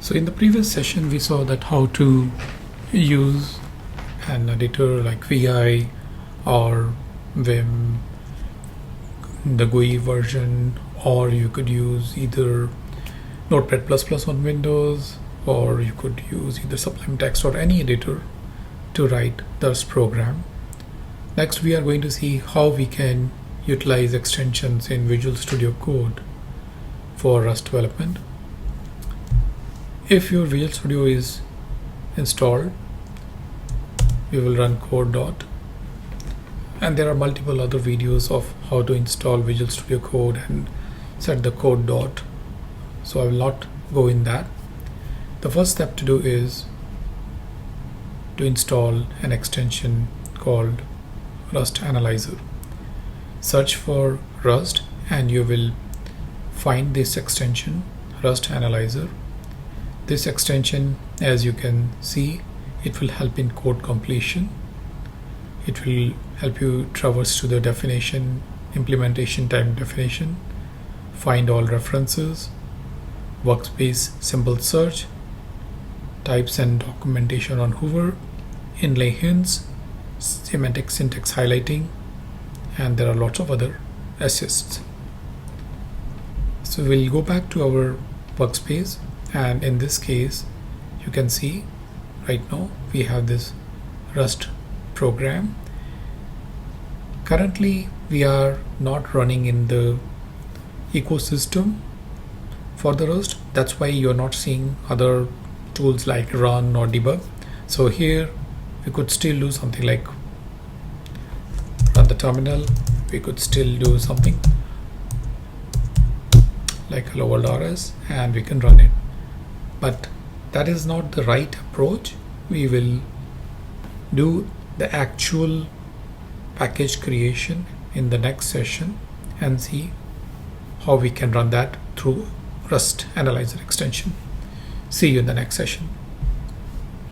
So in the previous session, we saw that how to use an editor like VI or Vim, the GUI version, or you could use either Notepad++ on Windows, or you could use either Sublime Text or any editor to write the Rust program. Next, we are going to see how we can utilize extensions in Visual Studio Code for Rust development. If your Visual Studio is installed, we will run code dot, and there are multiple other videos of how to install Visual Studio Code and set the code dot, so I will not go in that. The first step to do is to install an extension called Rust Analyzer. Search for Rust and you will find this extension, Rust Analyzer. This extension, as you can see, it will help in code completion. It will help you traverse to the definition, implementation time definition, find all references, workspace symbol search, types and documentation on Hoover, inlay hints, semantic syntax highlighting, and there are lots of other assists. So we'll go back to our workspace, and in this case you can see right now we have this Rust program. Currently we are not running in the ecosystem for the Rust. That's why you're not seeing other tools like run or debug. So here we could still do something like run the terminal. We could still do something like hello world rs and we can run it. But that is not the right approach. We will do the actual package creation in the next session and see how we can run that through Rust Analyzer extension. See you in the next session.